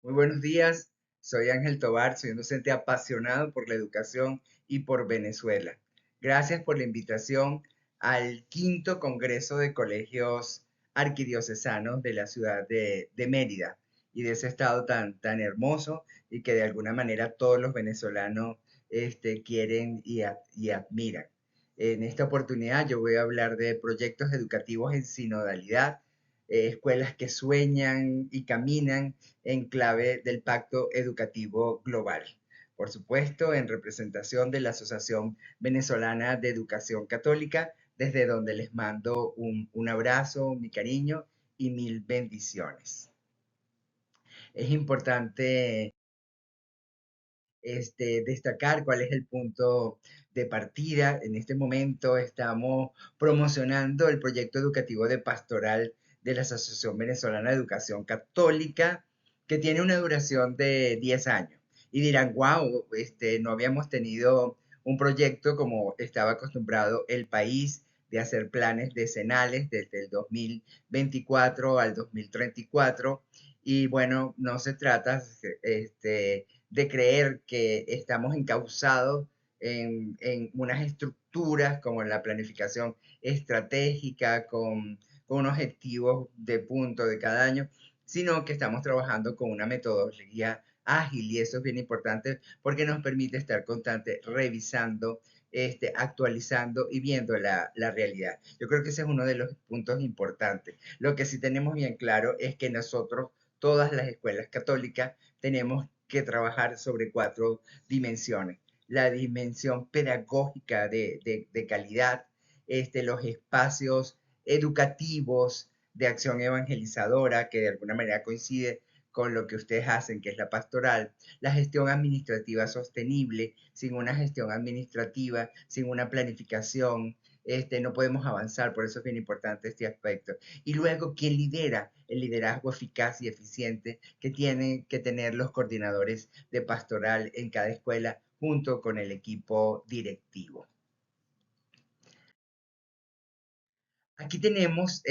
Muy buenos días, soy Ángel Tobar, soy un docente apasionado por la educación y por Venezuela. Gracias por la invitación al quinto Congreso de Colegios Arquidiocesanos de la ciudad de Mérida y de ese estado tan hermoso y que de alguna manera todos los venezolanos quieren y admiran. En esta oportunidad yo voy a hablar de proyectos educativos en sinodalidad, escuelas que sueñan y caminan en clave del Pacto Educativo Global. Por supuesto, en representación de la Asociación Venezolana de Educación Católica, desde donde les mando un abrazo, mi cariño y mil bendiciones. Es importante destacar cuál es el punto de partida. En este momento estamos promocionando el proyecto educativo de pastoral de la Asociación Venezolana de Educación Católica, que tiene una duración de 10 años. Y dirán, wow, no habíamos tenido un proyecto como estaba acostumbrado el país de hacer planes decenales desde el 2024 al 2034. Y bueno, no se trata de creer que estamos encausados en unas estructuras como la planificación estratégica con objetivos de punto de cada año, sino que estamos trabajando con una metodología ágil y eso es bien importante porque nos permite estar constante revisando, actualizando y viendo la realidad. Yo creo que ese es uno de los puntos importantes. Lo que sí tenemos bien claro es que nosotros, todas las escuelas católicas, tenemos que trabajar sobre cuatro dimensiones. La dimensión pedagógica de calidad, los espacios educativos de acción evangelizadora, que de alguna manera coincide con lo que ustedes hacen, que es la pastoral, la gestión administrativa sostenible. Sin una gestión administrativa, sin una planificación, no podemos avanzar, por eso es bien importante este aspecto. Y luego, ¿quién lidera? El liderazgo eficaz y eficiente que tienen que tener los coordinadores de pastoral en cada escuela junto con el equipo directivo. Aquí tenemos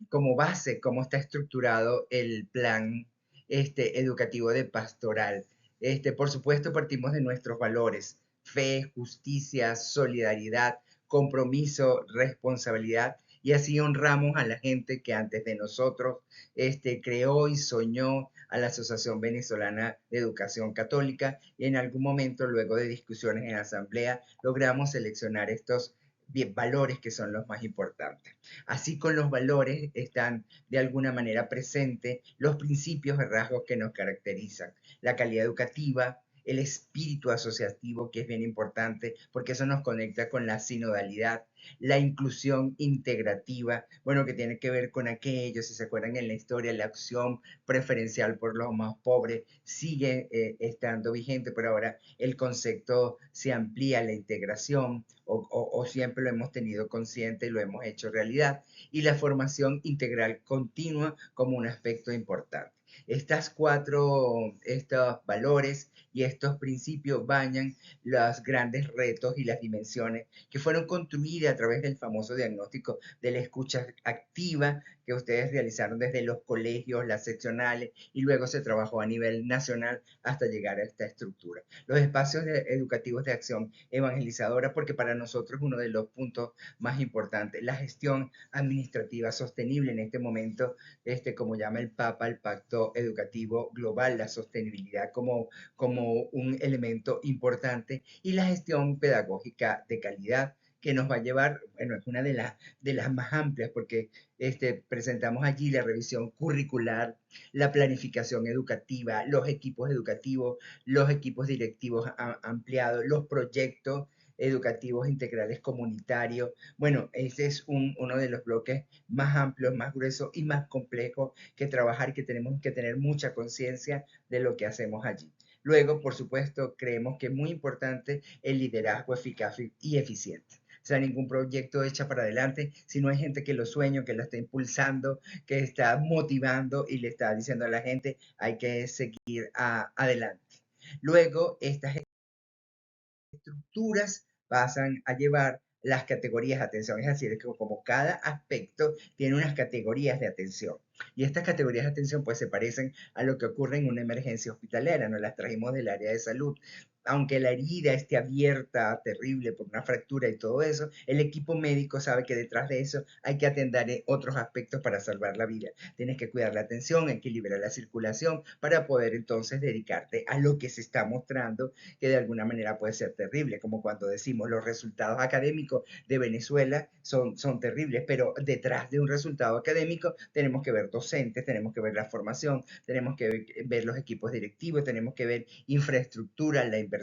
como base cómo está estructurado el plan educativo de pastoral. Por supuesto, partimos de nuestros valores: fe, justicia, solidaridad, compromiso, responsabilidad, y así honramos a la gente que antes de nosotros creó y soñó a la Asociación Venezolana de Educación Católica, y en algún momento, luego de discusiones en la asamblea, logramos seleccionar estos valores que son los más importantes. Así, con los valores están de alguna manera presentes los principios y rasgos que nos caracterizan: la calidad educativa, el espíritu asociativo, que es bien importante porque eso nos conecta con la sinodalidad, la inclusión integrativa, bueno, que tiene que ver con aquello, si se acuerdan en la historia, la acción preferencial por los más pobres sigue estando vigente, pero ahora el concepto se amplía a la integración, o siempre lo hemos tenido consciente y lo hemos hecho realidad, y la formación integral continua como un aspecto importante. Estos valores y estos principios bañan los grandes retos y las dimensiones que fueron construidas a través del famoso diagnóstico de la escucha activa que ustedes realizaron desde los colegios, las seccionales, y luego se trabajó a nivel nacional hasta llegar a esta estructura. Los espacios educativos de acción evangelizadora, porque para nosotros es uno de los puntos más importantes. La gestión administrativa sostenible en este momento, como llama el Papa, el Pacto Educativo Global, la sostenibilidad como un elemento importante, y la gestión pedagógica de calidad, que nos va a llevar, bueno, es una de las más amplias, porque presentamos allí la revisión curricular, la planificación educativa, los equipos educativos, los equipos directivos ampliados, los proyectos educativos integrales comunitarios. Bueno, ese es uno de los bloques más amplios, más gruesos y más complejos que trabajar, que tenemos que tener mucha conciencia de lo que hacemos allí. Luego, por supuesto, creemos que es muy importante el liderazgo eficaz y eficiente. O sea, ningún proyecto echa para adelante si no hay gente que lo sueña, que lo está impulsando, que está motivando y le está diciendo a la gente hay que seguir adelante. Luego, estas estructuras pasan a llevar las categorías de atención. Es decir, es que como cada aspecto tiene unas categorías de atención. Y estas categorías de atención pues se parecen a lo que ocurre en una emergencia hospitalera, nos las trajimos del área de salud. Aunque la herida esté abierta, terrible, por una fractura y todo eso, el equipo médico sabe que detrás de eso hay que atender otros aspectos para salvar la vida. Tienes que cuidar la atención, equilibrar la circulación para poder entonces dedicarte a lo que se está mostrando, que de alguna manera puede ser terrible, como cuando decimos los resultados académicos de Venezuela son terribles, pero detrás de un resultado académico tenemos que ver docentes, tenemos que ver la formación, tenemos que ver los equipos directivos, tenemos que ver infraestructura, la inversión,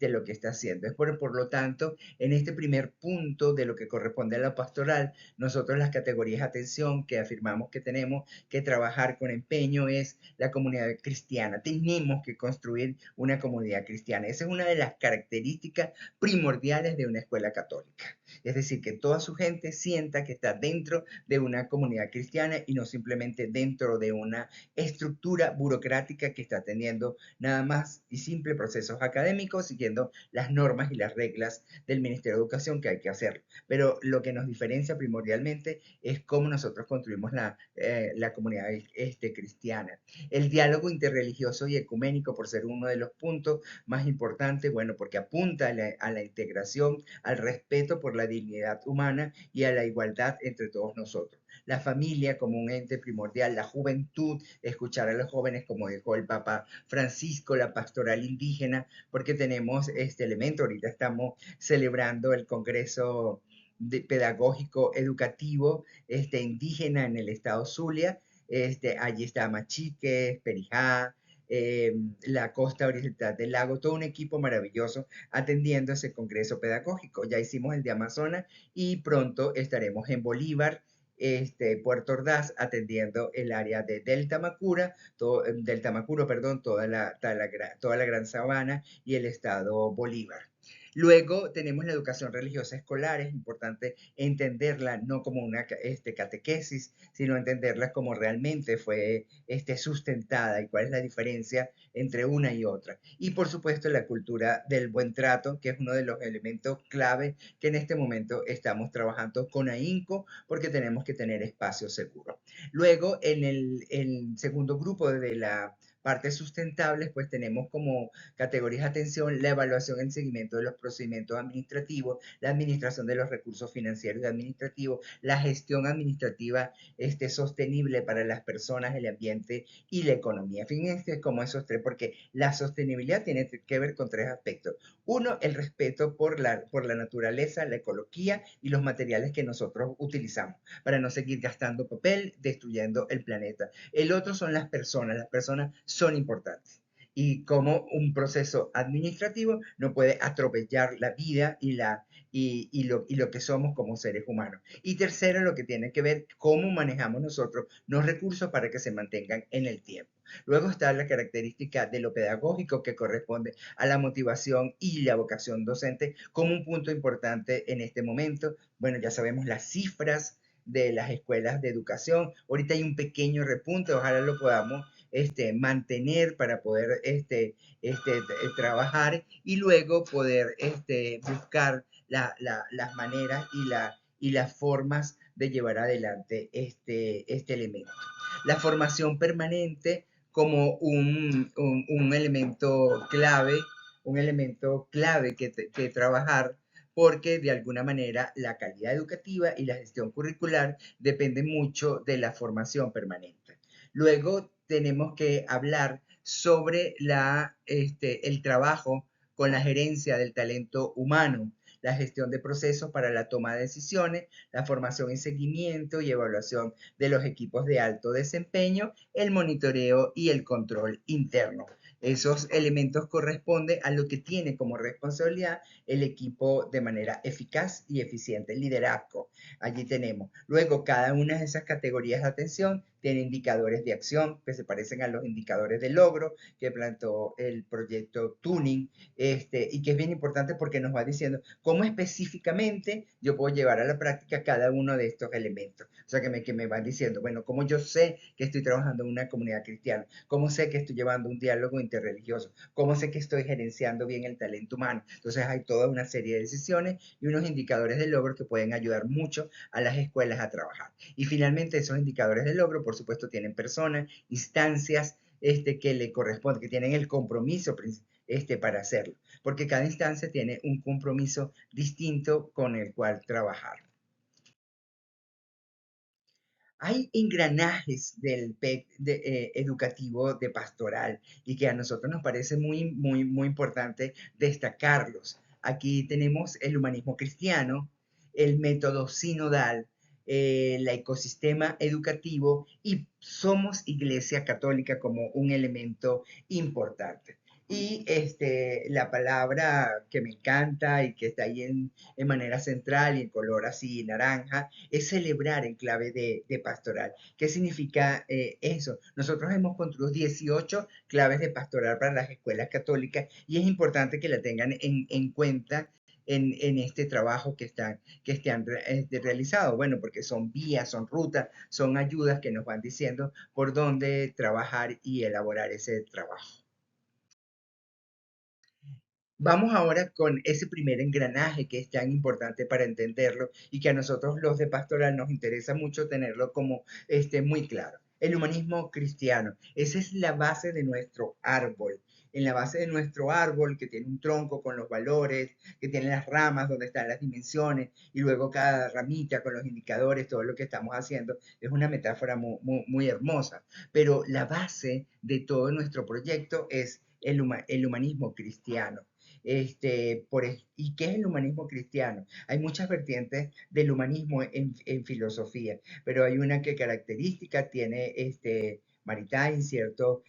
lo que está haciendo. Por lo tanto, en este primer punto de lo que corresponde a la pastoral, nosotros las categorías de atención que afirmamos que tenemos que trabajar con empeño es la comunidad cristiana. Tenemos que construir una comunidad cristiana. Esa es una de las características primordiales de una escuela católica. Es decir, que toda su gente sienta que está dentro de una comunidad cristiana y no simplemente dentro de una estructura burocrática que está teniendo nada más y simple procesos académicos siguiendo las normas y las reglas del Ministerio de Educación que hay que hacer. Pero lo que nos diferencia primordialmente es cómo nosotros construimos la comunidad cristiana. El diálogo interreligioso y ecuménico, por ser uno de los puntos más importantes, bueno, porque apunta a la integración, al respeto por la dignidad humana y a la igualdad entre todos nosotros. La familia como un ente primordial, la juventud, escuchar a los jóvenes, como dijo el Papa Francisco, la pastoral indígena, porque tenemos este elemento. Ahorita estamos celebrando el Congreso Pedagógico Educativo indígena en el estado Zulia. Allí está Machique, Perijá, la costa oriental del lago, todo un equipo maravilloso atendiendo ese congreso pedagógico. Ya hicimos el de Amazonas y pronto estaremos en Bolívar, Puerto Ordaz, atendiendo el área de Delta Macura, Delta Macuro, perdón, toda la Gran Sabana y el estado Bolívar. Luego tenemos la educación religiosa escolar, es importante entenderla no como una catequesis, sino entenderla como realmente fue sustentada y cuál es la diferencia entre una y otra. Y por supuesto la cultura del buen trato, que es uno de los elementos clave que en este momento estamos trabajando con AINCO porque tenemos que tener espacios seguros. Luego en el segundo grupo de la partes sustentables, pues tenemos como categorías de atención la evaluación y el seguimiento de los procedimientos administrativos, la administración de los recursos financieros y administrativos, la gestión administrativa sostenible para las personas, el ambiente y la economía. Fíjense cómo esos tres, porque la sostenibilidad tiene que ver con tres aspectos. Uno, el respeto por la naturaleza, la ecología y los materiales que nosotros utilizamos para no seguir gastando papel, destruyendo el planeta. El otro son las personas son importantes y como un proceso administrativo no puede atropellar la vida y lo que somos como seres humanos. Y tercero, lo que tiene que ver cómo manejamos nosotros los recursos para que se mantengan en el tiempo. Luego está la característica de lo pedagógico que corresponde a la motivación y la vocación docente como un punto importante en este momento. Bueno, ya sabemos las cifras de las escuelas de educación. Ahorita hay un pequeño repunte, ojalá lo podamos mantener para poder trabajar y luego poder buscar las maneras y las formas de llevar adelante este elemento. La formación permanente como un elemento clave que trabajar porque de alguna manera la calidad educativa y la gestión curricular depende mucho de la formación permanente. Luego tenemos que hablar sobre el trabajo con la gerencia del talento humano, la gestión de procesos para la toma de decisiones, la formación y seguimiento y evaluación de los equipos de alto desempeño, el monitoreo y el control interno. Esos elementos corresponden a lo que tiene como responsabilidad el equipo de manera eficaz y eficiente, el liderazgo. Allí tenemos. Luego, cada una de esas categorías de atención tiene indicadores de acción que se parecen a los indicadores de logro que planteó el proyecto Tuning, y que es bien importante porque nos va diciendo cómo específicamente yo puedo llevar a la práctica cada uno de estos elementos. O sea, que me van diciendo, bueno, cómo yo sé que estoy trabajando en una comunidad cristiana, cómo sé que estoy llevando un diálogo interreligioso, cómo sé que estoy gerenciando bien el talento humano. Entonces hay toda una serie de decisiones y unos indicadores de logro que pueden ayudar mucho a las escuelas a trabajar. Y finalmente esos indicadores de logro, por supuesto, tienen personas, instancias que le corresponden, que tienen el compromiso para hacerlo, porque cada instancia tiene un compromiso distinto con el cual trabajar. Hay engranajes del PEC educativo de pastoral y que a nosotros nos parece muy importante destacarlos. Aquí tenemos el humanismo cristiano, el método sinodal, el ecosistema educativo y somos Iglesia Católica como un elemento importante. Y la palabra que me encanta y que está ahí en manera central y en color así naranja es celebrar en clave de pastoral. ¿Qué significa eso? Nosotros hemos construido 18 claves de pastoral para las escuelas católicas y es importante que la tengan en cuenta en este trabajo que están realizado. Bueno, porque son vías, son rutas, son ayudas que nos van diciendo por dónde trabajar y elaborar ese trabajo. Vamos ahora con ese primer engranaje que es tan importante para entenderlo y que a nosotros los de pastoral nos interesa mucho tenerlo como muy claro. El humanismo cristiano, esa es la base de nuestro árbol. En la base de nuestro árbol, que tiene un tronco con los valores, que tiene las ramas donde están las dimensiones, y luego cada ramita con los indicadores, todo lo que estamos haciendo, es una metáfora muy hermosa. Pero la base de todo nuestro proyecto es el humanismo cristiano. ¿Y qué es el humanismo cristiano? Hay muchas vertientes del humanismo en filosofía, pero hay una que característica tiene Maritain, ¿cierto?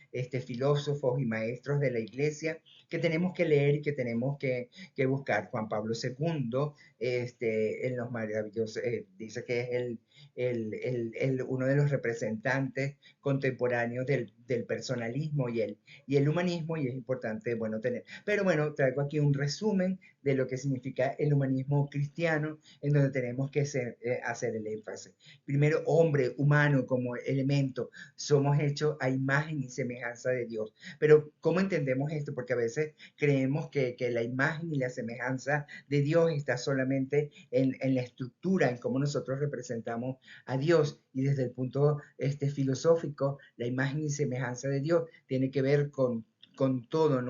Filósofos y maestros de la iglesia que tenemos que leer y que tenemos que buscar. Juan Pablo II, en los maravillosos, dice que es uno de los representantes contemporáneos del personalismo y el humanismo, y es importante, bueno, tener. Pero bueno, traigo aquí un resumen de lo que significa el humanismo cristiano, en donde tenemos que hacer el énfasis. Primero, hombre, humano como elemento, somos hechos a imagen y semejanza de Dios. Pero, ¿cómo entendemos esto? Porque a veces creemos que la imagen y la semejanza de Dios está solamente en la estructura, en cómo nosotros representamos a Dios. Y desde el punto filosófico, la imagen y semejanza de Dios tiene que ver con todo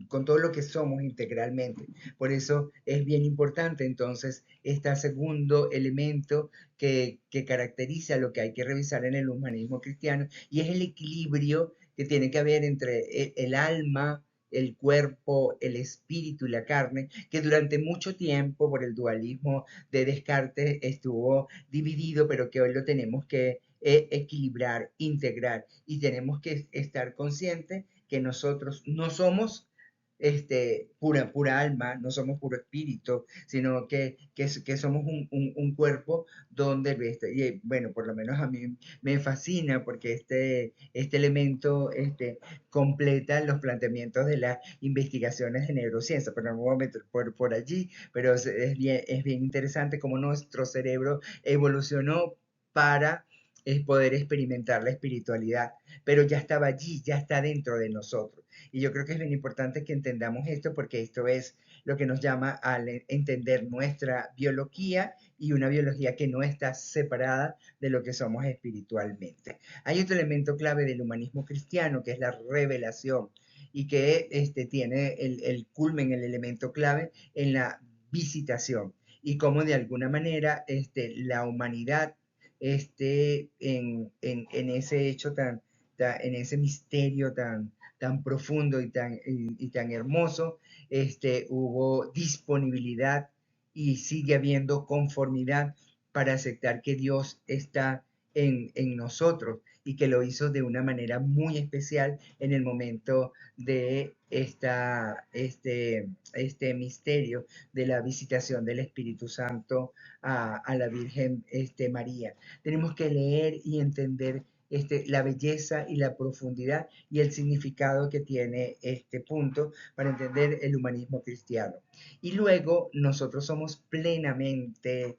con todo lo que somos integralmente. Por eso es bien importante entonces este segundo elemento que caracteriza lo que hay que revisar en el humanismo cristiano y es el equilibrio que tiene que haber entre el alma, el cuerpo, el espíritu y la carne, que durante mucho tiempo por el dualismo de Descartes estuvo dividido, pero que hoy lo tenemos que equilibrar, integrar y tenemos que estar conscientes que nosotros no somos pura alma, no somos puro espíritu, sino que somos un cuerpo donde, y bueno, por lo menos a mí me fascina porque este elemento completa los planteamientos de las investigaciones de neurociencia, pero no me voy a meter por allí, pero es bien interesante cómo nuestro cerebro evolucionó para poder experimentar la espiritualidad, pero ya estaba allí, ya está dentro de nosotros. Y yo creo que es bien importante que entendamos esto porque esto es lo que nos llama a entender nuestra biología y una biología que no está separada de lo que somos espiritualmente. Hay otro elemento clave del humanismo cristiano que es la revelación y que tiene el culmen, el elemento clave en la visitación y cómo de alguna manera la humanidad en ese hecho en ese misterio tan profundo y tan hermoso, hubo disponibilidad y sigue habiendo conformidad para aceptar que Dios está en nosotros y que lo hizo de una manera muy especial en el momento de este misterio de la visitación del Espíritu Santo a la Virgen María. Tenemos que leer y entender la belleza y la profundidad y el significado que tiene este punto para entender el humanismo cristiano. Y luego nosotros somos plenamente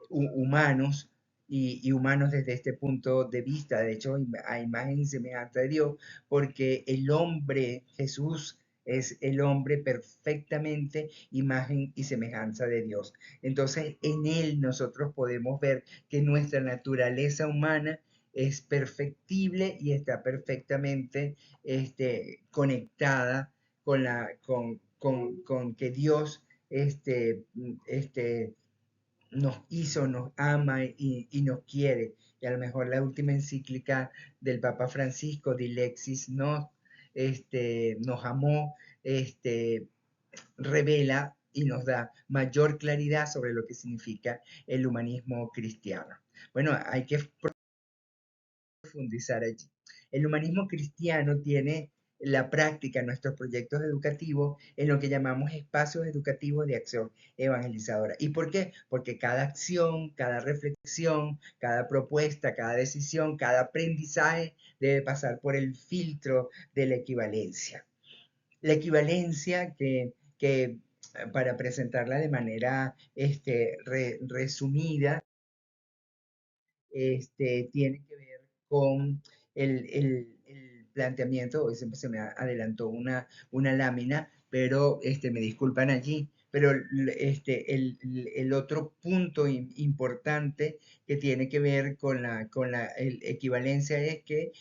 humanos y humanos desde este punto de vista, de hecho, a imagen y semejanza de Dios, porque el hombre Jesús es el hombre perfectamente imagen y semejanza de Dios. Entonces, en él nosotros podemos ver que nuestra naturaleza humana es perfectible y está perfectamente conectada con que Dios este, este, nos hizo, nos ama y nos quiere. Y a lo mejor la última encíclica del Papa Francisco, Dilexis nos amó, revela y nos da mayor claridad sobre lo que significa el humanismo cristiano. Bueno, hay que profundizar allí. El humanismo cristiano tiene la práctica en nuestros proyectos educativos en lo que llamamos espacios educativos de acción evangelizadora. ¿Y por qué? Porque cada acción, cada reflexión, cada propuesta, cada decisión, cada aprendizaje debe pasar por el filtro de la equivalencia. La equivalencia que para presentarla de manera resumida, tiene que ver con el planteamiento, hoy se me adelantó una lámina, pero me disculpan allí, pero el otro punto importante que tiene que ver con la equivalencia es que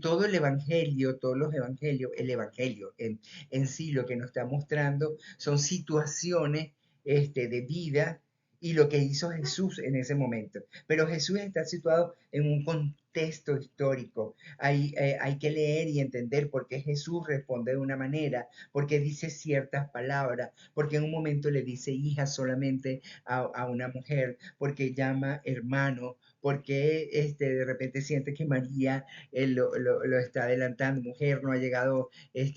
todo el evangelio, todos los evangelios, el evangelio en sí lo que nos está mostrando son situaciones de vida y lo que hizo Jesús en ese momento. Pero Jesús está situado en un contexto histórico. Hay que leer y entender por qué Jesús responde de una manera, por qué dice ciertas palabras, porque en un momento le dice hija solamente a una mujer, porque llama hermano, porque de repente siente que María lo está adelantando, mujer, no ha llegado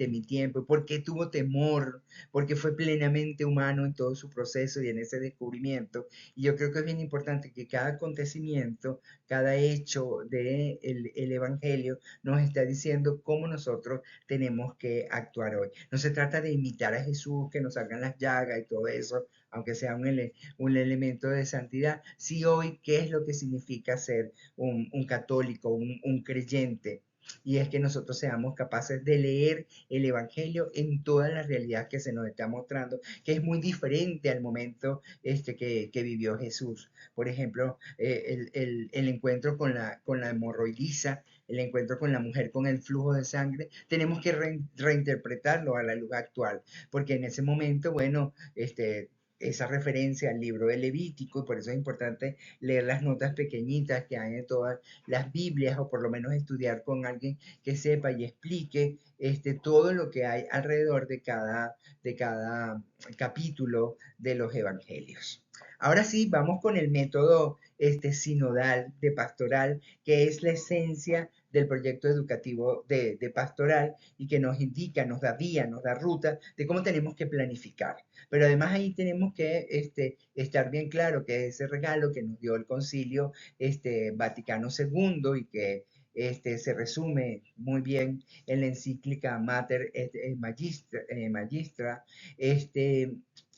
mi tiempo, porque tuvo temor, porque fue plenamente humano en todo su proceso y en ese descubrimiento. Y yo creo que es bien importante que cada acontecimiento, cada hecho del el Evangelio nos está diciendo cómo nosotros tenemos que actuar hoy. No se trata de imitar a Jesús, que nos salgan las llagas y todo eso, aunque sea un elemento de santidad. Sí, hoy, ¿qué es lo que significa ser un católico, un creyente? Y es que nosotros seamos capaces de leer el Evangelio en toda la realidad que se nos está mostrando, que es muy diferente al momento que vivió Jesús. Por ejemplo, el encuentro con la hemorroidiza, el encuentro con la mujer con el flujo de sangre, tenemos que reinterpretarlo a la luz actual, porque en ese momento, bueno, esa referencia al libro de Levítico, y por eso es importante leer las notas pequeñitas que hay en todas las Biblias, o por lo menos estudiar con alguien que sepa y explique todo lo que hay alrededor de cada capítulo de los evangelios. Ahora sí, vamos con el método sinodal de pastoral, que es la esencia del proyecto educativo de pastoral y que nos indica, nos da vía, nos da ruta de cómo tenemos que planificar. Pero además ahí tenemos que estar bien claro que ese regalo que nos dio el Concilio Vaticano II y que se resume muy bien en la encíclica Mater Magistra,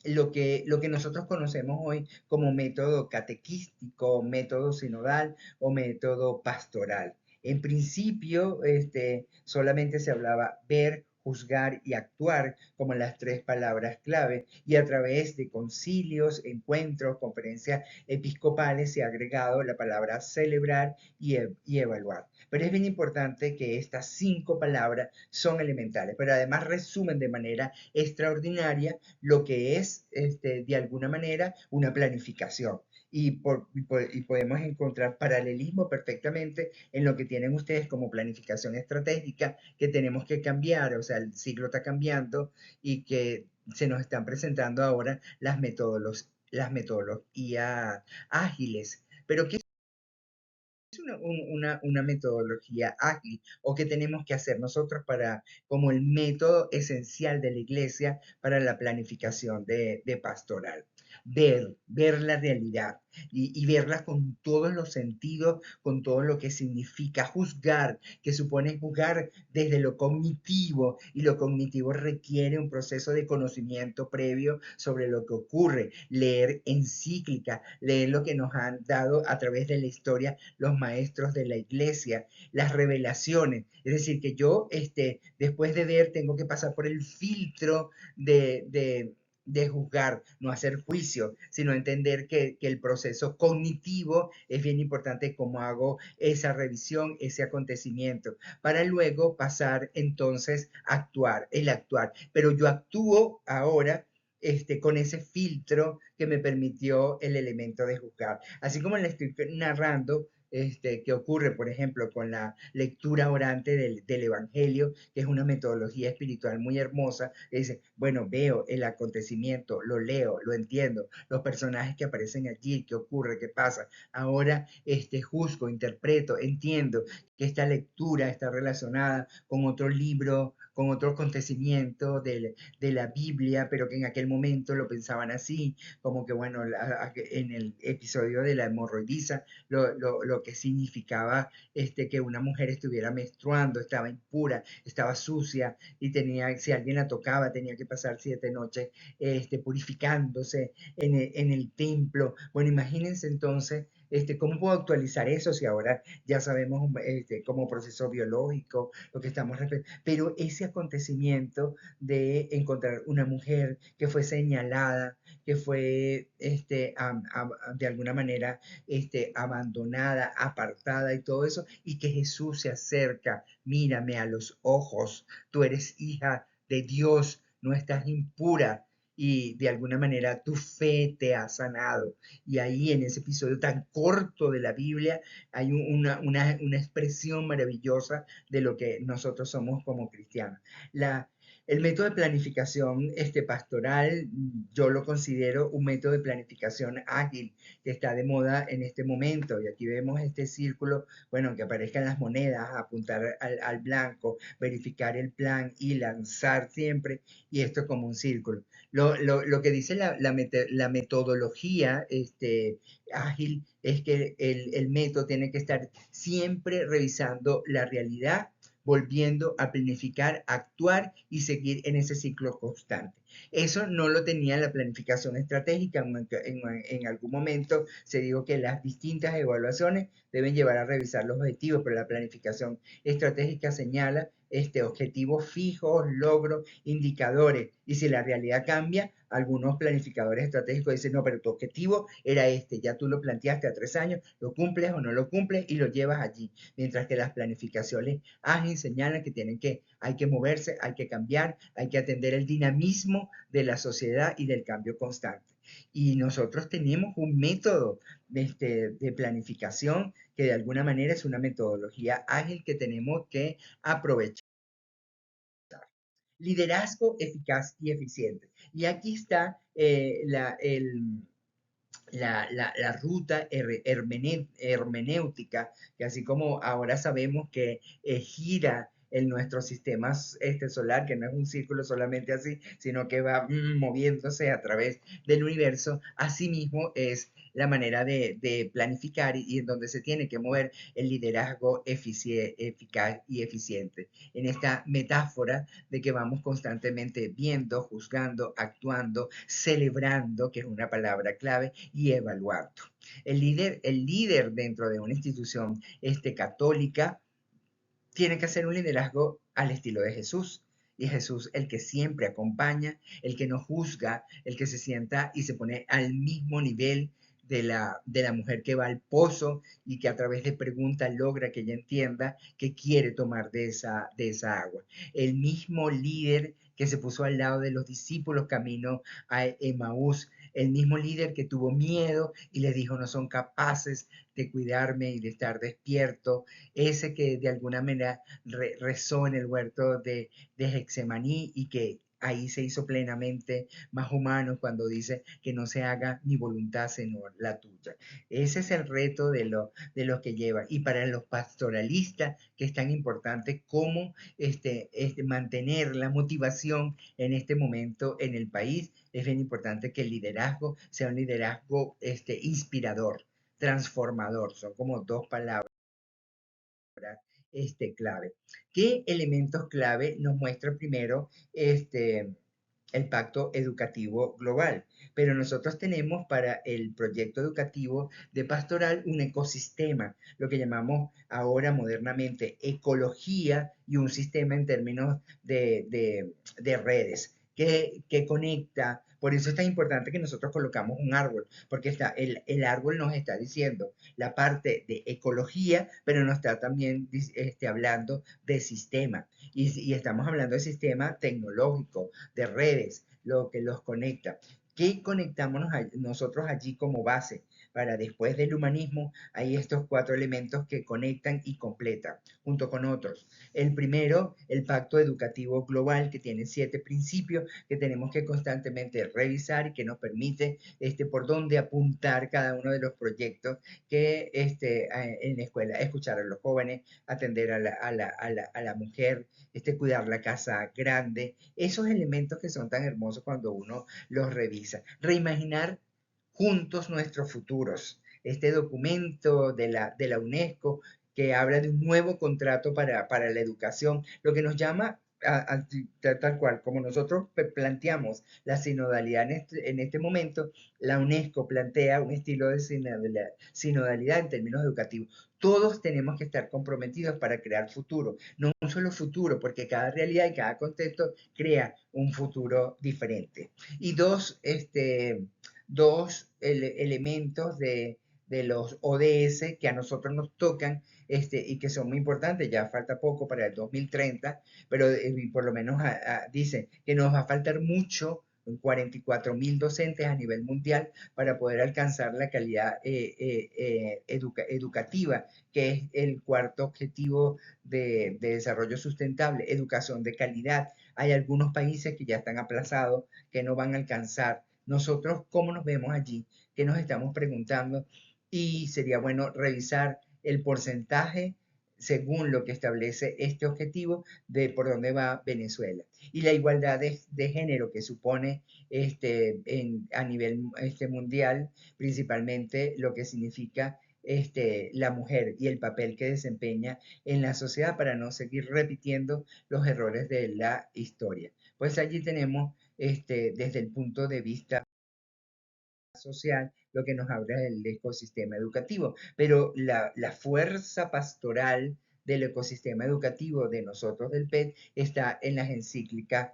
lo que nosotros conocemos hoy como método catequístico, método sinodal o método pastoral. En principio, solamente se hablaba ver, juzgar y actuar como las tres palabras clave, y a través de concilios, encuentros, conferencias episcopales se ha agregado la palabra celebrar y evaluar. Pero es bien importante que estas 5 palabras son elementales, pero además resumen de manera extraordinaria lo que es, de alguna manera, una planificación. Y podemos encontrar paralelismo perfectamente en lo que tienen ustedes como planificación estratégica, que tenemos que cambiar, o sea, el siglo está cambiando y que se nos están presentando ahora las metodologías ágiles. Pero ¿qué es una metodología ágil o qué tenemos que hacer nosotros como el método esencial de la iglesia para la planificación de pastoral? Ver la realidad. y verlas con todos los sentidos, con todo lo que significa juzgar, que supone juzgar desde lo cognitivo, y lo cognitivo requiere un proceso de conocimiento previo sobre lo que ocurre, leer encíclica, leer lo que nos han dado a través de la historia los maestros de la iglesia, las revelaciones. Es decir, que yo, después de ver, tengo que pasar por el filtro de juzgar, no hacer juicio, sino entender que el proceso cognitivo es bien importante, cómo hago esa revisión, ese acontecimiento, para luego pasar entonces a actuar, el actuar. Pero yo actúo ahora con ese filtro que me permitió el elemento de juzgar. Así como le estoy narrando, que ocurre, por ejemplo, con la lectura orante del Evangelio, que es una metodología espiritual muy hermosa, que dice, bueno, veo el acontecimiento, lo leo, lo entiendo, los personajes que aparecen allí, qué ocurre, qué pasa. Ahora, juzgo, interpreto, entiendo que esta lectura está relacionada con otro libro, con otro acontecimiento de la Biblia, pero que en aquel momento lo pensaban así, como que, bueno, en el episodio de la hemorroidiza, lo que significaba que una mujer estuviera menstruando, estaba impura, estaba sucia, y tenía, si alguien la tocaba, tenía que pasar 7 noches purificándose en el templo. Bueno, imagínense entonces, ¿cómo puedo actualizar eso si ahora ya sabemos como proceso biológico lo que estamos pero ese acontecimiento de encontrar una mujer que fue señalada, que fue de alguna manera abandonada, apartada y todo eso, y que Jesús se acerca, mírame a los ojos, tú eres hija de Dios, no estás impura, y de alguna manera tu fe te ha sanado. Y ahí en ese episodio tan corto de la Biblia hay una expresión maravillosa de lo que nosotros somos como cristianos. La, el método de planificación pastoral, yo lo considero un método de planificación ágil que está de moda en este momento. Y aquí vemos este círculo, bueno, que aparezcan las monedas, apuntar al blanco, verificar el plan y lanzar siempre, y esto como un círculo. Lo que dice la metodología ágil es que el método tiene que estar siempre revisando la realidad, volviendo a planificar, actuar y seguir en ese ciclo constante. Eso no lo tenía la planificación estratégica. En algún momento se dijo que las distintas evaluaciones deben llevar a revisar los objetivos, pero la planificación estratégica señala objetivos fijos, logros, indicadores. Y si la realidad cambia, algunos planificadores estratégicos dicen, no, pero tu objetivo era ya tú lo planteaste a 3 años, lo cumples o no lo cumples y lo llevas allí. Mientras que las planificaciones ágiles señalan que hay que moverse, hay que cambiar, hay que atender el dinamismo de la sociedad y del cambio constante. Y nosotros tenemos un método de planificación que de alguna manera es una metodología ágil que tenemos que aprovechar. Liderazgo eficaz y eficiente. Y aquí está la ruta hermenéutica, que así como ahora sabemos que gira en nuestro sistema solar, que no es un círculo solamente así, sino que va moviéndose a través del universo, asimismo es la manera de planificar y en donde se tiene que mover el liderazgo eficaz y eficiente. En esta metáfora de que vamos constantemente viendo, juzgando, actuando, celebrando, que es una palabra clave, y evaluando. El líder dentro de una institución católica tiene que hacer un liderazgo al estilo de Jesús. Y Jesús, el que siempre acompaña, el que no juzga, el que se sienta y se pone al mismo nivel de la mujer que va al pozo y que a través de preguntas logra que ella entienda que quiere tomar de esa agua. El mismo líder que se puso al lado de los discípulos camino a Emaús, el mismo líder que tuvo miedo y les dijo no son capaces de cuidarme y de estar despierto, ese que de alguna manera rezó en el huerto de Getsemaní y que ahí se hizo plenamente más humano cuando dice que no se haga mi voluntad sino la tuya. Ese es el reto de lo que lleva. Y para los pastoralistas, que es tan importante como mantener la motivación en este momento en el país, es bien importante que el liderazgo sea un liderazgo inspirador, transformador. Son como dos palabras clave. ¿Qué elementos clave nos muestra primero el Pacto Educativo Global? Pero nosotros tenemos para el proyecto educativo de pastoral un ecosistema, lo que llamamos ahora modernamente ecología y un sistema en términos de redes que conecta. Por eso es tan importante que nosotros colocamos un árbol, porque el árbol nos está diciendo la parte de ecología, pero nos está también hablando de sistema. Y estamos hablando de sistema tecnológico, de redes, lo que los conecta. ¿Qué conectamos nosotros allí como base? Para después del humanismo hay estos cuatro elementos que conectan y completan, junto con otros. El primero, el Pacto Educativo Global, que tiene 7 principios que tenemos que constantemente revisar y que nos permite por dónde apuntar cada uno de los proyectos que en la escuela, escuchar a los jóvenes, atender a la mujer, cuidar la casa grande, esos elementos que son tan hermosos cuando uno los revisa. Reimaginar juntos nuestros futuros. Este documento de la UNESCO que habla de un nuevo contrato para la educación, lo que nos llama tal cual, como nosotros planteamos la sinodalidad en este momento, la UNESCO plantea un estilo de sinodalidad en términos educativos. Todos tenemos que estar comprometidos para crear futuro, no un solo futuro, porque cada realidad y cada contexto crea un futuro diferente. Y dos elementos de los ODS que a nosotros nos tocan y que son muy importantes, ya falta poco para el 2030, pero por lo menos dicen que nos va a faltar mucho, 44.000 docentes a nivel mundial para poder alcanzar la calidad educativa, que es el cuarto objetivo de desarrollo sustentable, educación de calidad. Hay algunos países que ya están aplazados, que no van a alcanzar. Nosotros, ¿cómo nos vemos allí? ¿Qué nos estamos preguntando? Y sería bueno revisar el porcentaje según lo que establece este objetivo de por dónde va Venezuela. Y la igualdad de género que supone a nivel mundial, principalmente lo que significa la mujer y el papel que desempeña en la sociedad para no seguir repitiendo los errores de la historia. Pues allí tenemos desde el punto de vista social, lo que nos habla del ecosistema educativo. Pero la fuerza pastoral del ecosistema educativo de nosotros del PET está en las encíclicas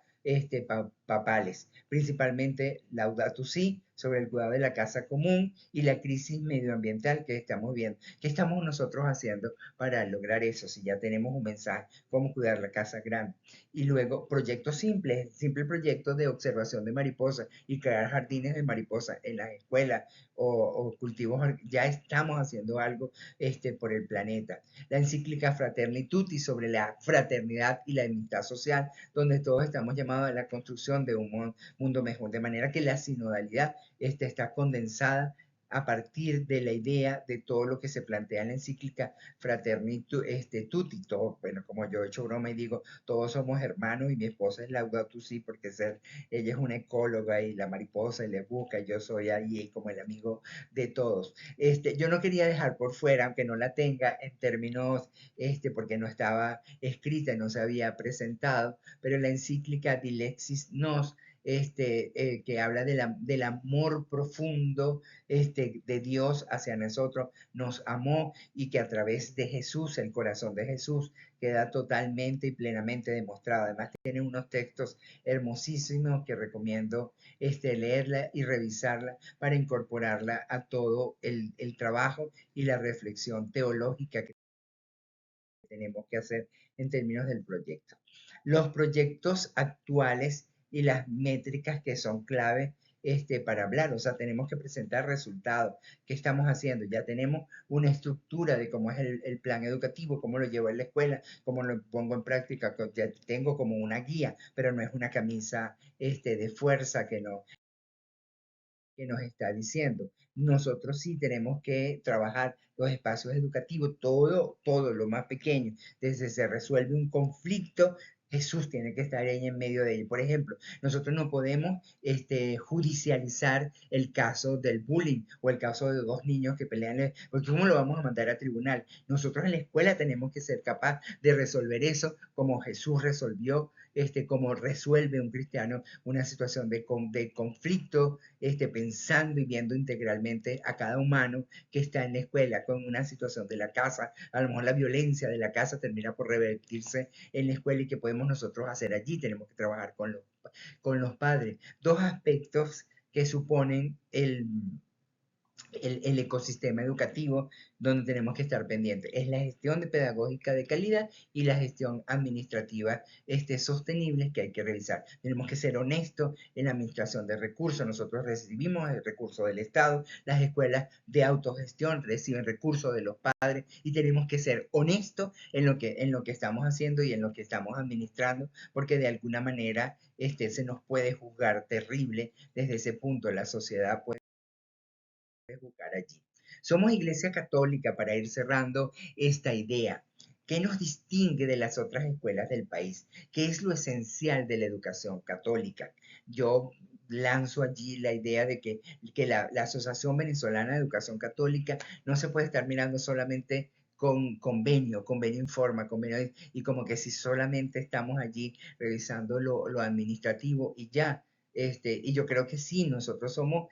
papales, principalmente Laudato Si, sobre el cuidado de la casa común y la crisis medioambiental que estamos viendo. ¿Qué estamos nosotros haciendo para lograr eso? Si ya tenemos un mensaje, cómo cuidar la casa grande. Y luego proyectos simples, simple proyecto de observación de mariposas y crear jardines de mariposas en las escuelas o cultivos, ya estamos haciendo algo por el planeta. La encíclica Fratelli Tutti sobre la fraternidad y la amistad social, donde todos estamos llamados a la construcción de un mundo mejor, de manera que la sinodalidad está condensada a partir de la idea de todo lo que se plantea en la encíclica Fraterni Tutti, todo, bueno, como yo he hecho broma y digo, todos somos hermanos y mi esposa es Laudato Si porque ella es una ecóloga y la mariposa y le busca, y yo soy ahí como el amigo de todos. Yo no quería dejar por fuera, aunque no la tenga en términos, porque no estaba escrita, no se había presentado, pero la encíclica Dilexis Nos, que habla del amor profundo de Dios hacia nosotros, nos amó y que a través de Jesús, el corazón de Jesús, queda totalmente y plenamente demostrado. Además tiene unos textos hermosísimos que recomiendo leerla y revisarla para incorporarla a todo el trabajo y la reflexión teológica que tenemos que hacer en términos del proyecto. Los proyectos actuales y las métricas que son clave para hablar, o sea, tenemos que presentar resultados. ¿Qué estamos haciendo? Ya tenemos una estructura de cómo es el plan educativo, cómo lo llevo en la escuela, cómo lo pongo en práctica, ya tengo como una guía, pero no es una camisa de fuerza que nos está diciendo. Nosotros sí tenemos que trabajar los espacios educativos, todo lo más pequeño. Desde se resuelve un conflicto, Jesús tiene que estar ahí en medio de ello. Por ejemplo, nosotros no podemos judicializar el caso del bullying o el caso de dos niños que pelean, porque ¿cómo lo vamos a mandar a tribunal? Nosotros en la escuela tenemos que ser capaz de resolver eso como Jesús resolvió, como resuelve un cristiano una situación de conflicto, pensando y viendo integralmente a cada humano que está en la escuela con una situación de la casa. A lo mejor la violencia de la casa termina por revertirse en la escuela y qué podemos nosotros hacer allí. Tenemos que trabajar con los padres. Dos aspectos que suponen el ecosistema educativo donde tenemos que estar pendientes. Es la gestión de pedagógica de calidad y la gestión administrativa sostenible que hay que revisar. Tenemos que ser honestos en la administración de recursos. Nosotros recibimos el recurso del Estado, las escuelas de autogestión reciben recursos de los padres y tenemos que ser honestos en lo que estamos haciendo y en lo que estamos administrando, porque de alguna manera se nos puede juzgar terrible desde ese punto. La sociedad puede buscar allí. Somos Iglesia Católica, para ir cerrando esta idea. ¿Qué nos distingue de las otras escuelas del país? ¿Qué es lo esencial de la educación católica? Yo lanzo allí la idea de que la Asociación Venezolana de Educación Católica no se puede estar mirando solamente con convenio informa, convenio, y como que si solamente estamos allí revisando lo administrativo y ya. Y yo creo que sí, nosotros somos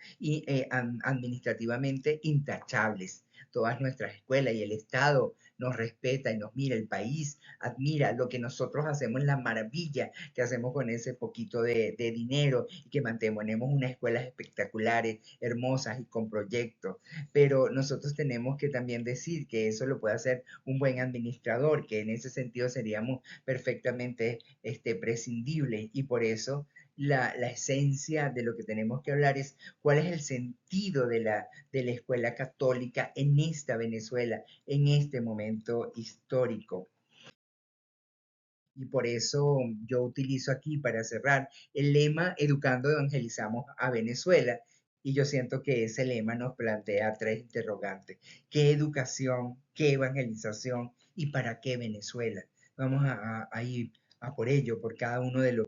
administrativamente intachables. Todas nuestras escuelas y el Estado nos respeta y nos mira, el país admira lo que nosotros hacemos, la maravilla que hacemos con ese poquito de dinero y que mantenemos unas escuelas espectaculares, hermosas y con proyectos. Pero nosotros tenemos que también decir que eso lo puede hacer un buen administrador, que en ese sentido seríamos perfectamente prescindibles y por eso la esencia de lo que tenemos que hablar es cuál es el sentido de la escuela católica en esta Venezuela, en este momento histórico. Y por eso yo utilizo aquí para cerrar el lema Educando Evangelizamos a Venezuela. Y yo siento que ese lema nos plantea tres interrogantes. ¿Qué educación? ¿Qué evangelización? ¿Y para qué Venezuela? Vamos a ir a por ello, por cada uno de los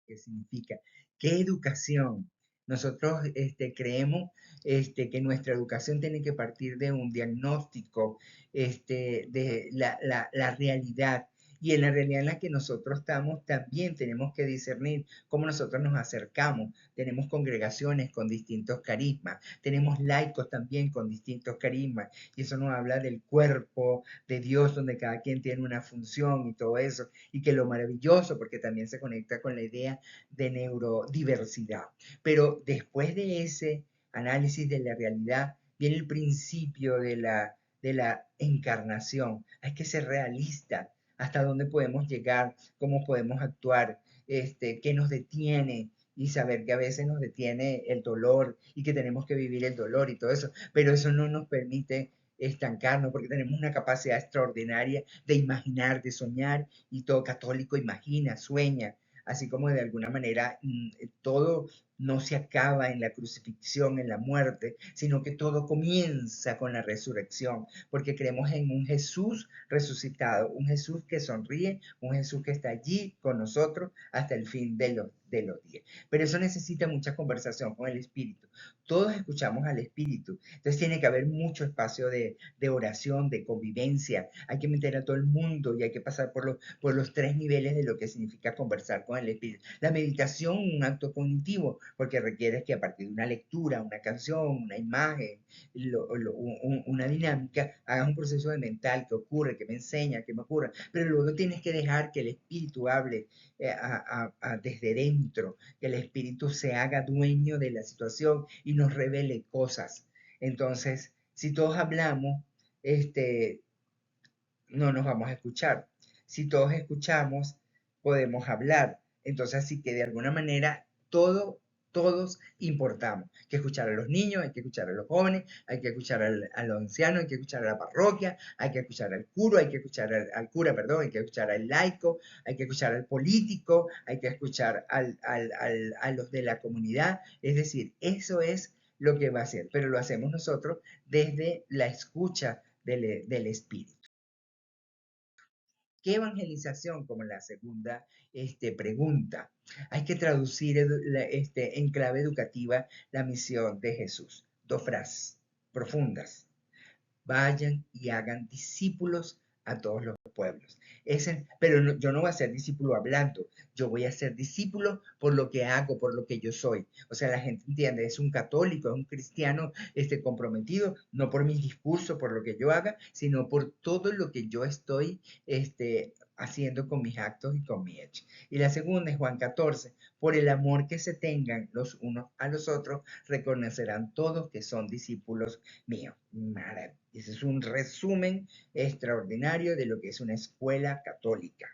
que significa. ¿Qué educación? Nosotros creemos que nuestra educación tiene que partir de un diagnóstico de la realidad. Y en la realidad en la que nosotros estamos, también tenemos que discernir cómo nosotros nos acercamos. Tenemos congregaciones con distintos carismas, tenemos laicos también con distintos carismas, y eso nos habla del cuerpo de Dios, donde cada quien tiene una función y todo eso, y que lo maravilloso, porque también se conecta con la idea de neurodiversidad. Pero después de ese análisis de la realidad, viene el principio de la encarnación. Hay que ser realista. ¿Hasta dónde podemos llegar? ¿Cómo podemos actuar? ¿Qué nos detiene? Y saber que a veces nos detiene el dolor y que tenemos que vivir el dolor y todo eso. Pero eso no nos permite estancarnos porque tenemos una capacidad extraordinaria de imaginar, de soñar, y todo católico imagina, sueña, así como de alguna manera todo no se acaba en la crucifixión, en la muerte, sino que todo comienza con la resurrección, porque creemos en un Jesús resucitado, un Jesús que sonríe, un Jesús que está allí con nosotros hasta el fin de los días. Pero eso necesita mucha conversación con el Espíritu. Todos escuchamos al Espíritu, entonces tiene que haber mucho espacio de oración, de convivencia, hay que meter a todo el mundo y hay que pasar por los tres niveles de lo que significa conversar con el Espíritu. La meditación, un acto cognitivo, porque requiere que a partir de una lectura, una canción, una imagen, una dinámica, hagas un proceso de mental que ocurre, que me enseña, que me ocurre, pero luego tienes que dejar que el Espíritu hable desde dentro, que el Espíritu se haga dueño de la situación y nos revele cosas. Entonces, si todos hablamos, no nos vamos a escuchar. Si todos escuchamos, podemos hablar. Entonces, así que de alguna manera todo todos importamos. Hay que escuchar a los niños, hay que escuchar a los jóvenes, hay que escuchar a los ancianos, hay que escuchar a la parroquia, hay que escuchar al cura, hay que escuchar al cura, perdón, hay que escuchar al laico, hay que escuchar al político, hay que escuchar a los de la comunidad. Es decir, eso es lo que va a hacer, pero lo hacemos nosotros desde la escucha del Espíritu. ¿Qué evangelización? Como la segunda pregunta. Hay que traducir en clave educativa la misión de Jesús. Dos frases profundas. Vayan y hagan discípulos a todos los pueblos. Pero yo no voy a ser discípulo hablando, yo voy a ser discípulo por lo que hago, por lo que yo soy. O sea, la gente entiende, es un católico, es un cristiano comprometido, no por mis discursos, por lo que yo haga, sino por todo lo que yo estoy haciendo con mis actos y con mi hecho. Y la segunda es Juan 14, por el amor que se tengan los unos a los otros, reconocerán todos que son discípulos míos. Maravilla. Ese es un resumen extraordinario de lo que es una escuela católica.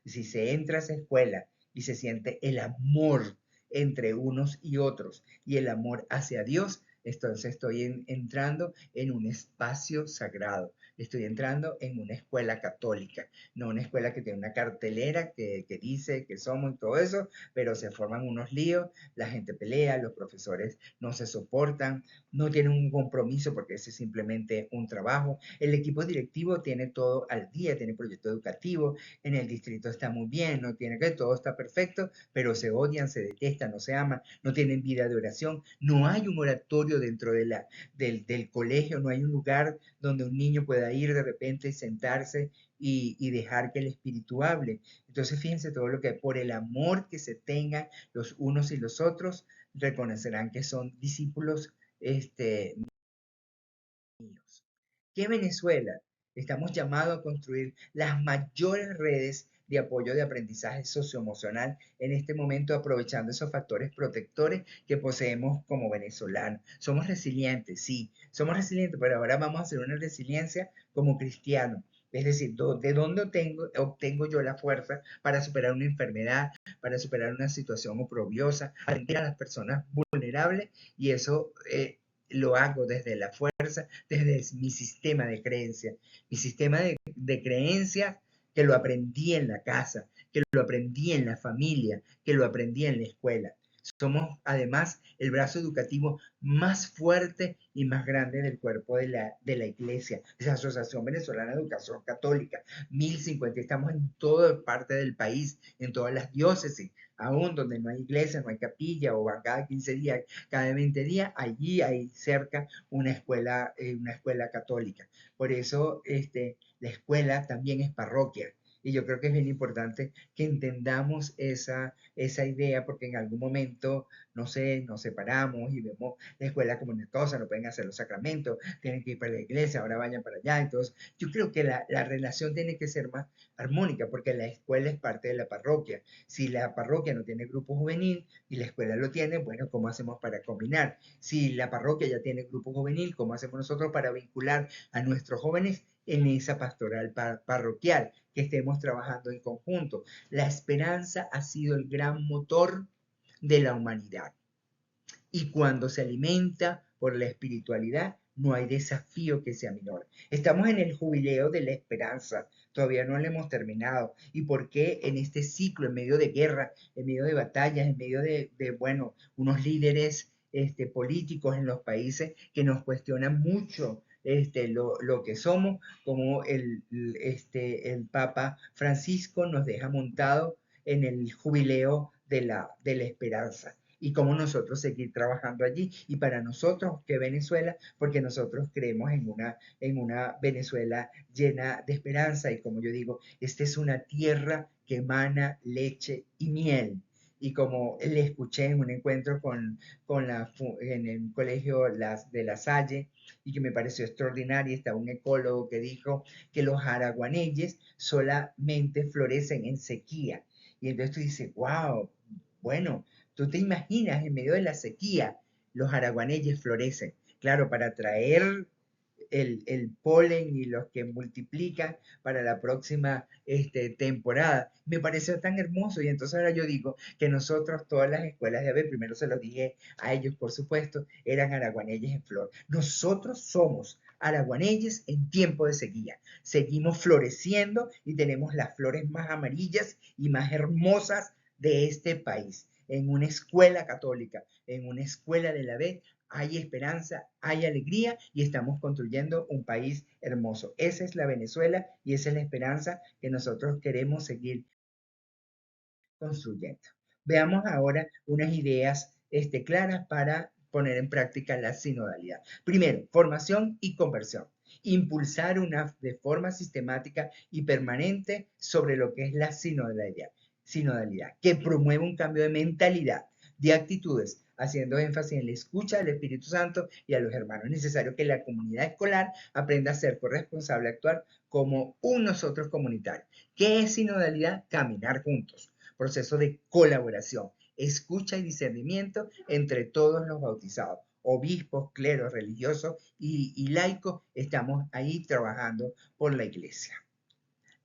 Si se entra a esa escuela y se siente el amor entre unos y otros y el amor hacia Dios, entonces estoy entrando en un espacio sagrado, estoy entrando en una escuela católica, no una escuela que tiene una cartelera que dice que somos y todo eso, pero se forman unos líos, la gente pelea, los profesores no se soportan, no tienen un compromiso porque ese es simplemente un trabajo. El equipo directivo tiene todo al día, tiene proyecto educativo, en el distrito está muy bien, no tiene que todo está perfecto, pero se odian, se detestan, no se aman, no tienen vida de oración, no hay un oratorio dentro del colegio, no hay un lugar donde un niño pueda ir de repente y sentarse y dejar que el espíritu hable. Entonces fíjense todo lo que por el amor que se tengan los unos y los otros, reconocerán que son discípulos míos. ¿Qué Venezuela? Estamos llamados a construir las mayores redes de apoyo de aprendizaje socioemocional en este momento, aprovechando esos factores protectores que poseemos como venezolanos. Somos resilientes, sí, somos resilientes, pero ahora vamos a hacer una resiliencia como cristianos. Es decir, ¿de dónde obtengo yo la fuerza para superar una enfermedad, para superar una situación oprobiosa, para atender a las personas vulnerables? Y eso lo hago desde la fuerza, desde mi sistema de creencia. Mi sistema de creencia que lo aprendí en la casa, que lo aprendí en la familia, que lo aprendí en la escuela. Somos además el brazo educativo más fuerte y más grande del cuerpo de la iglesia, la Asociación Venezolana de Educación Católica, 1050, estamos en toda parte del país, en todas las diócesis, aún donde no hay iglesia, no hay capilla, o van cada 15 días, cada 20 días, allí hay cerca una escuela católica. Por eso la escuela también es parroquia. Y yo creo que es bien importante que entendamos esa idea, porque en algún momento, no sé, nos separamos y vemos la escuela como una cosa, no pueden hacer los sacramentos, tienen que ir para la iglesia, ahora vayan para allá. Entonces, yo creo que la relación tiene que ser más armónica, porque la escuela es parte de la parroquia. Si la parroquia no tiene grupo juvenil y la escuela lo tiene, bueno, ¿cómo hacemos para combinar? Si la parroquia ya tiene grupo juvenil, ¿cómo hacemos nosotros para vincular a nuestros jóvenes en esa pastoral parroquial, que estemos trabajando en conjunto? La esperanza ha sido el gran motor de la humanidad. Y cuando se alimenta por la espiritualidad, no hay desafío que sea menor. Estamos en el jubileo de la esperanza, todavía no lo hemos terminado. ¿Y por qué en este ciclo, en medio de guerra, en medio de batallas, en medio bueno, unos líderes políticos en los países que nos cuestionan mucho lo que somos, como el Papa Francisco nos deja montado en el jubileo de la esperanza? Y cómo nosotros seguir trabajando allí. Y para nosotros, ¿qué Venezuela? Porque nosotros creemos en una Venezuela llena de esperanza. Y como yo digo, esta es una tierra que emana leche y miel. Y como le escuché en un encuentro en el colegio de La Salle, y que me pareció extraordinario, está un ecólogo que dijo que los araguaneyes solamente florecen en sequía. Y entonces tú dices, wow, bueno, tú te imaginas en medio de la sequía, los araguaneyes florecen. Claro, para traer el polen y los que multiplican para la próxima temporada. Me pareció tan hermoso y entonces ahora yo digo que nosotros, todas las escuelas de ave, primero se los dije a ellos, por supuesto, eran araguaneyes en flor. Nosotros somos araguaneyes en tiempo de sequía. Seguimos floreciendo y tenemos las flores más amarillas y más hermosas de este país. En una escuela católica, en una escuela de la B, hay esperanza, hay alegría y estamos construyendo un país hermoso. Esa es la Venezuela y esa es la esperanza que nosotros queremos seguir construyendo. Veamos ahora unas ideas claras para poner en práctica la sinodalidad. Primero, formación y conversión. Impulsar de forma sistemática y permanente sobre lo que es la sinodalidad, que promueve un cambio de mentalidad, de actitudes, haciendo énfasis en la escucha del Espíritu Santo y a los hermanos. Es necesario que la comunidad escolar aprenda a ser corresponsable, a actuar como un nosotros comunitario. ¿Qué es sinodalidad? Caminar juntos, proceso de colaboración, escucha y discernimiento entre todos los bautizados. Obispos, cleros, religiosos y laicos, estamos ahí trabajando por la iglesia.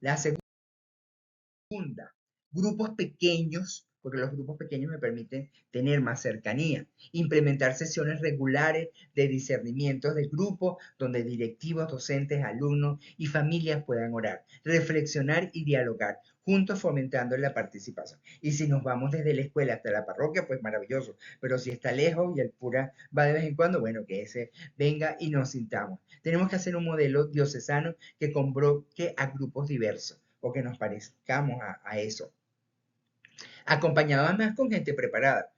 La segunda, grupos pequeños, porque los grupos pequeños me permiten tener más cercanía. Implementar sesiones regulares de discernimientos de grupo donde directivos, docentes, alumnos y familias puedan orar, reflexionar y dialogar, juntos fomentando la participación. Y si nos vamos desde la escuela hasta la parroquia, pues maravilloso. Pero si está lejos y el cura va de vez en cuando, bueno, que ese venga y nos sintamos. Tenemos que hacer un modelo diocesano que convoque a grupos diversos o que nos parezcamos a eso. Acompañado además con gente preparada.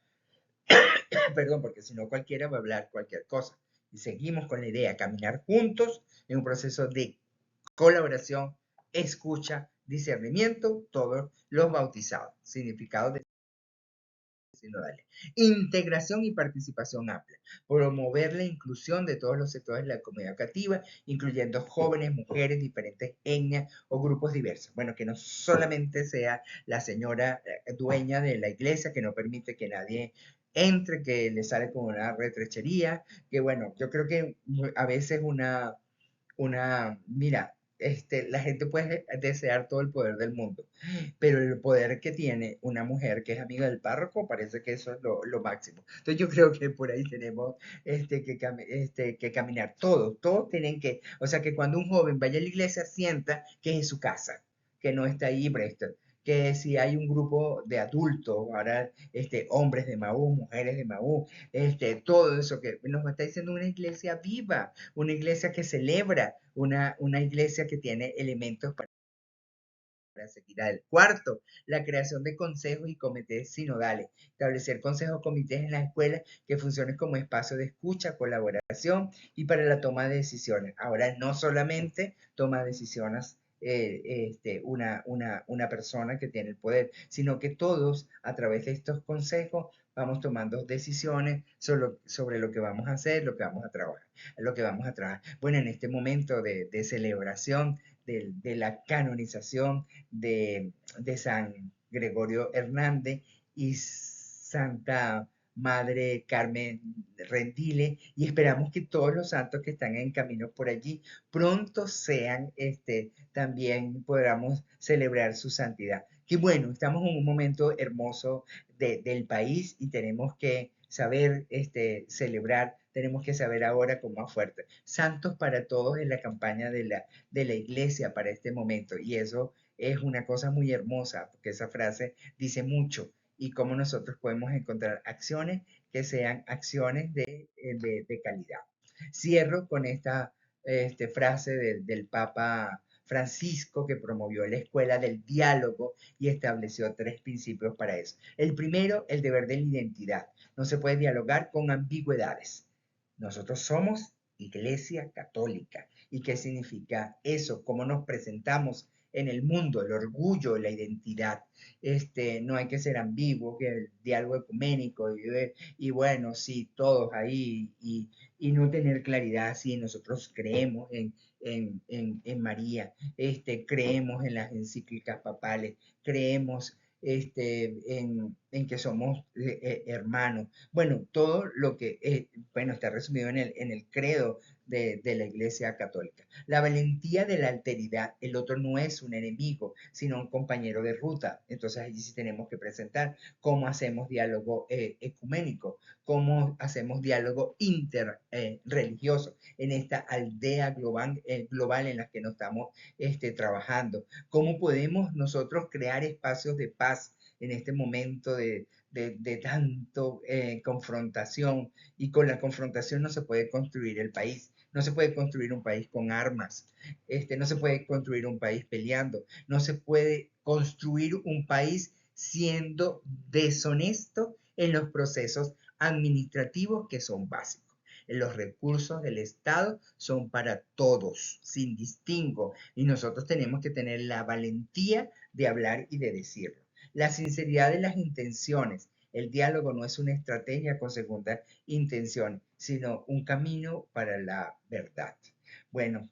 Perdón, porque si no cualquiera va a hablar cualquier cosa. Y seguimos con la idea, caminar juntos en un proceso de colaboración, escucha, discernimiento, todos los bautizados. Significado de sinodales. Integración y participación amplia. Promover la inclusión de todos los sectores de la comunidad educativa, incluyendo jóvenes, mujeres, diferentes etnias o grupos diversos. Bueno, que no solamente sea la señora dueña de la iglesia, que no permite que nadie entre, que le sale como una retrechería, que bueno, yo creo que a veces mira, la gente puede desear todo el poder del mundo, pero el poder que tiene una mujer que es amiga del párroco, parece que eso es lo máximo. Entonces yo creo que por ahí tenemos que caminar. Todos tienen que, o sea, que cuando un joven vaya a la iglesia sienta que es su casa, que no está ahí Brexton, que si hay un grupo de adultos, ahora hombres de Maú, mujeres de Maú, todo eso que nos está diciendo una iglesia viva, una iglesia que celebra, una iglesia que tiene elementos para seguir adelante. Cuarto, la creación de consejos y comités sinodales. Establecer consejos o comités en las escuelas que funcionen como espacio de escucha, colaboración y para la toma de decisiones. Ahora no solamente toma decisiones una persona que tiene el poder, sino que todos a través de estos consejos vamos tomando decisiones sobre lo que vamos a hacer, lo que vamos a trabajar, lo que vamos a trabajar. Bueno, en este momento de celebración de la canonización de San Gregorio Hernández y Santa Madre Carmen Rendile, y esperamos que todos los santos que están en camino por allí pronto sean, también podamos celebrar su santidad. Que bueno, estamos en un momento hermoso del país y tenemos que saber celebrar, tenemos que saber ahora con más fuerte. Santos para todos en la campaña de la iglesia para este momento. Y eso es una cosa muy hermosa, porque esa frase dice mucho y cómo nosotros podemos encontrar acciones que sean acciones de calidad. Cierro con esta frase del Papa Francisco, que promovió la escuela del diálogo y estableció 3 principios para eso. El primero, el deber de la identidad. No se puede dialogar con ambigüedades. Nosotros somos Iglesia Católica. ¿Y qué significa eso? ¿Cómo nos presentamos en el mundo? El orgullo, la identidad. No hay que ser ambiguo, que el diálogo ecuménico y bueno, sí, todos ahí y no tener claridad si nosotros creemos en María, creemos en las encíclicas papales, creemos en que somos hermanos. Bueno, todo lo que, bueno, está resumido en el credo de la Iglesia Católica. La valentía de la alteridad, el otro no es un enemigo, sino un compañero de ruta. Entonces allí sí tenemos que presentar cómo hacemos diálogo ecuménico, cómo hacemos diálogo interreligioso en esta aldea global en la que nos estamos trabajando. ¿Cómo podemos nosotros crear espacios de paz en este momento de tanto confrontación? Y con la confrontación no se puede construir el país. No se puede construir un país con armas. No se puede construir un país peleando. No se puede construir un país siendo deshonesto en los procesos administrativos que son básicos. Los recursos del Estado son para todos, sin distingo, y nosotros tenemos que tener la valentía de hablar y de decirlo. La sinceridad de las intenciones. El diálogo no es una estrategia con segunda intención, sino un camino para la verdad. Bueno,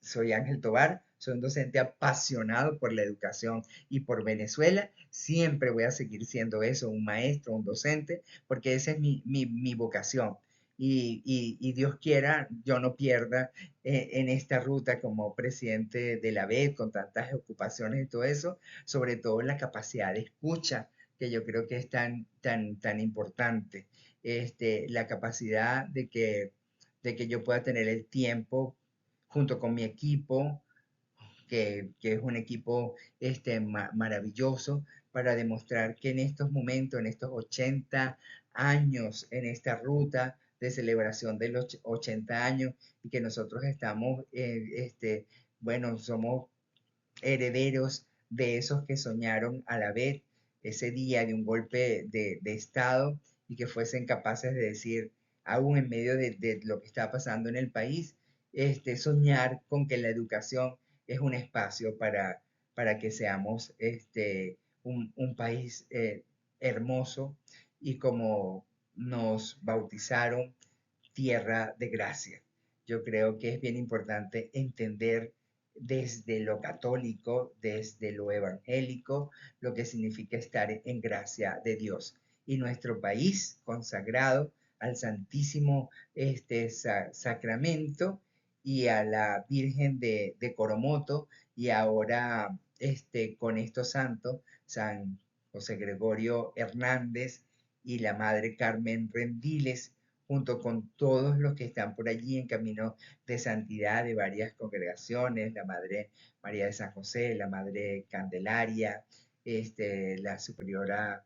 soy Ángel Tobar, soy un docente apasionado por la educación y por Venezuela. Siempre voy a seguir siendo eso, un maestro, un docente, porque esa es mi vocación. Y Dios quiera, yo no pierda en esta ruta como presidente de la BED, con tantas ocupaciones y todo eso, sobre todo la capacidad de escucha, que yo creo que es tan importante. La capacidad de que yo pueda tener el tiempo junto con mi equipo, que es un equipo maravilloso, para demostrar que en estos momentos, en estos 80 años, en esta ruta de celebración de los 80 años, y que nosotros estamos, bueno, somos herederos de esos que soñaron a la vez ese día de un golpe de Estado y que fuesen capaces de decir, aún en medio de lo que está pasando en el país, soñar con que la educación es un espacio para que seamos un país hermoso y como nos bautizaron, tierra de gracia. Yo creo que es bien importante entender desde lo católico, desde lo evangélico, lo que significa estar en gracia de Dios. Y nuestro país consagrado al Santísimo Sacramento y a la Virgen de Coromoto, y ahora con estos santos, San José Gregorio Hernández y la Madre Carmen Rendiles, junto con todos los que están por allí en camino de santidad de varias congregaciones, la Madre María de San José, la Madre Candelaria, la superiora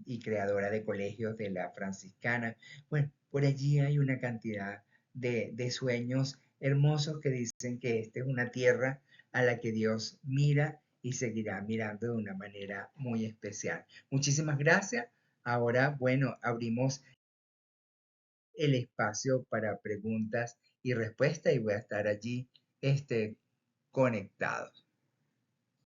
y creadora de colegios de la franciscana. Bueno, por allí hay una cantidad de sueños hermosos que dicen que esta es una tierra a la que Dios mira y seguirá mirando de una manera muy especial. Muchísimas gracias. Ahora, bueno, abrimos el espacio para preguntas y respuestas y voy a estar allí conectado.